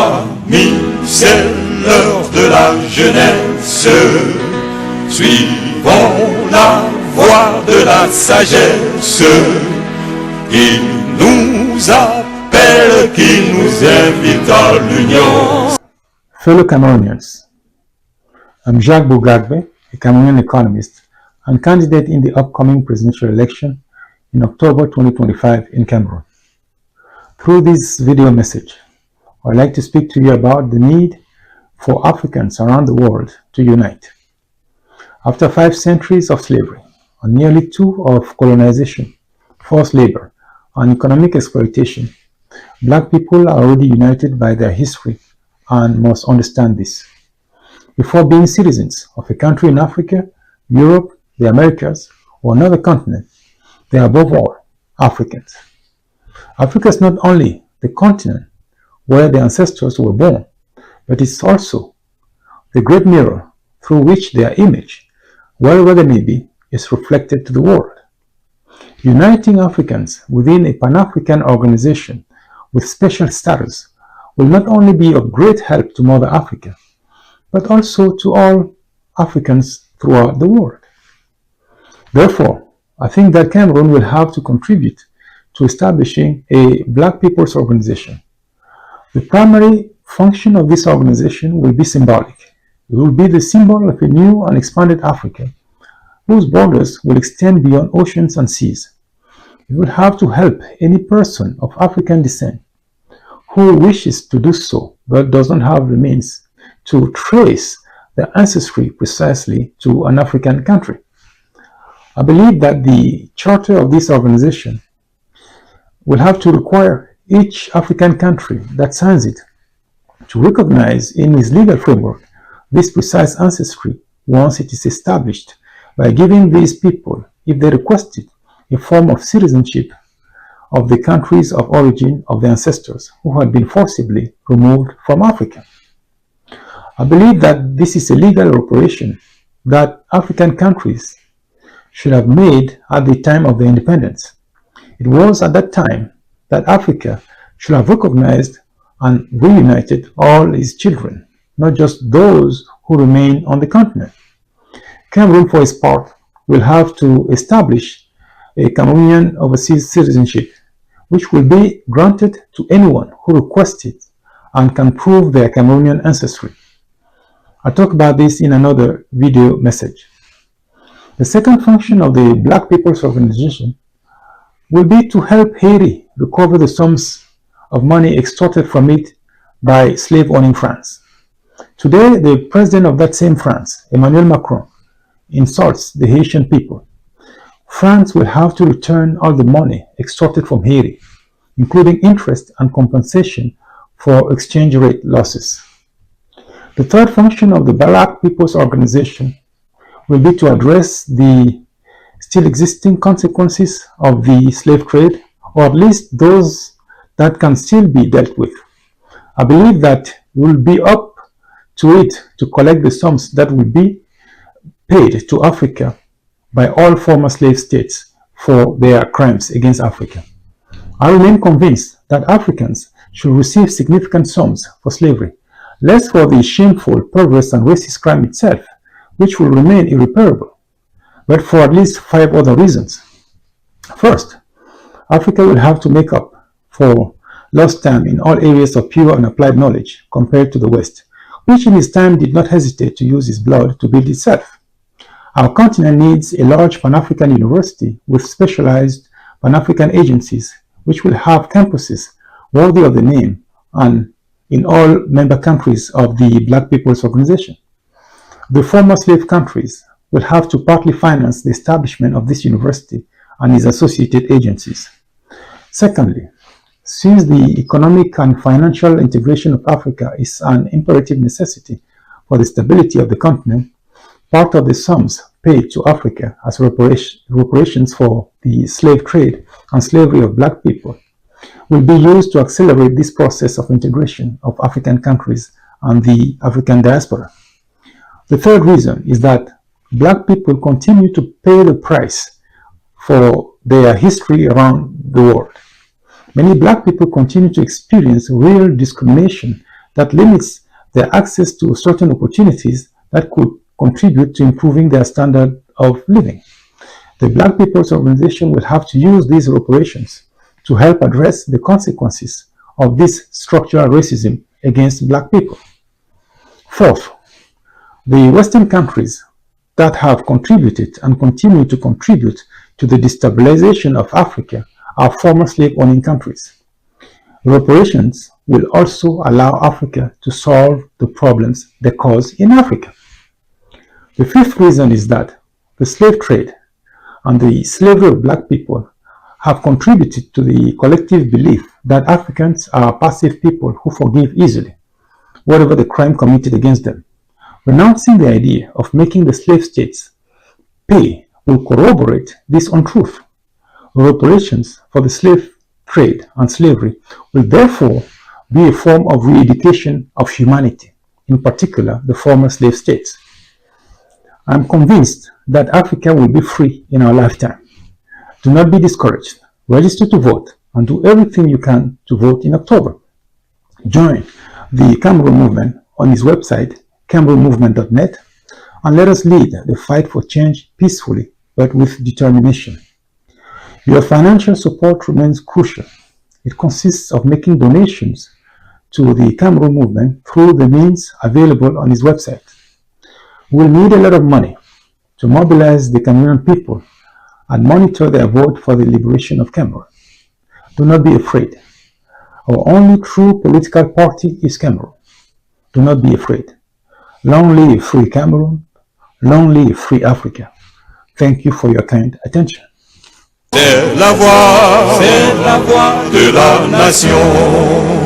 Amis, c'est l'heure de la jeunesse. Suivons la voie de la sagesse qui nous appelle, qui nous invite à l'union. Fellow Cameroonians, I'm Jacques Bouhga Hagbe, a Cameroonian economist and candidate in the upcoming presidential election in October 2025 in Cameroon. Through this video message, I'd like to speak to you about the need for Africans around the world to unite. After 5 centuries of slavery and nearly 2 of colonization, forced labor, and economic exploitation, Black people are already united by their history and must understand this. Before being citizens of a country in Africa, Europe, the Americas, or another continent, they are above all Africans. Africa is not only the continent where the ancestors were born, but it's also the great mirror through which their image, wherever they may be, is reflected to the world. Uniting Africans within a Pan-African organization with special status will not only be of great help to Mother Africa, but also to all Africans throughout the world. Therefore, I think that Cameroon will have to contribute to establishing a Black People's Organization. The primary function of this organization will be symbolic. It will be the symbol of a new and expanded Africa, whose borders will extend beyond oceans and seas. It will have to help any person of African descent who wishes to do so but does not have the means to trace their ancestry precisely to an African country. I believe that the charter of this organization will have to require each African country that signs it to recognize in its legal framework this precise ancestry once it is established, by giving these people, if they request it, a form of citizenship of the countries of origin of the ancestors who had been forcibly removed from Africa. I believe that this is a legal operation that African countries should have made at the time of their independence. It was at that time that Africa should have recognized and reunited all its children, not just those who remain on the continent. Cameroon, for its part, will have to establish a Cameroonian overseas citizenship, which will be granted to anyone who requests it and can prove their Cameroonian ancestry. I'll talk about this in another video message. The second function of the Black People's Organization will be to help Haiti recover the sums of money extorted from it by slave-owning France. Today, the president of that same France, Emmanuel Macron, insults the Haitian people. France will have to return all the money extorted from Haiti, including interest and compensation for exchange rate losses. The third function of the Black People's Organization will be to address the still existing consequences of the slave trade, or at least those that can still be dealt with. I believe that it will be up to it to collect the sums that will be paid to Africa by all former slave states for their crimes against Africa. I remain convinced that Africans should receive significant sums for slavery, less for the shameful, perverse, and racist crime itself, which will remain irreparable, but for at least 5 other reasons. First, Africa will have to make up for lost time in all areas of pure and applied knowledge compared to the West, which in its time did not hesitate to use its blood to build itself. Our continent needs a large Pan-African university with specialized Pan-African agencies, which will have campuses worthy of the name and in all member countries of the Black People's Organization. The former slave countries will have to partly finance the establishment of this university and its associated agencies. Secondly, since the economic and financial integration of Africa is an imperative necessity for the stability of the continent, part of the sums paid to Africa as reparations for the slave trade and slavery of Black people will be used to accelerate this process of integration of African countries and the African diaspora. The third reason is that Black people continue to pay the price for their history around the world. Many Black people continue to experience real discrimination that limits their access to certain opportunities that could contribute to improving their standard of living. The Black People's Organization will have to use these reparations to help address the consequences of this structural racism against Black people. Fourth, the Western countries that have contributed and continue to contribute to the destabilization of Africa are former slave-owning countries. Reparations will also allow Africa to solve the problems they cause in Africa. The fifth reason is that the slave trade and the slavery of Black people have contributed to the collective belief that Africans are passive people who forgive easily, whatever the crime committed against them. Renouncing the idea of making the slave states pay will corroborate this untruth. Reparations for the slave trade and slavery will therefore be a form of re-education of humanity, in particular the former slave states. I am convinced that Africa will be free in our lifetime. Do not be discouraged. Register to vote and do everything you can to vote in October. Join the Cameroon movement on his website, cameroonmovement.net, and let us lead the fight for change peacefully but with determination. Your financial support remains crucial. It consists of making donations to the Cameroon movement through the means available on his website. We'll need a lot of money to mobilize the Cameroonian people and monitor their vote for the liberation of Cameroon. Do not be afraid. Our only true political party is Cameroon. Do not be afraid. Long live free Cameroon. Long live free Africa. Thank you for your kind attention. C'est la voix de la nation.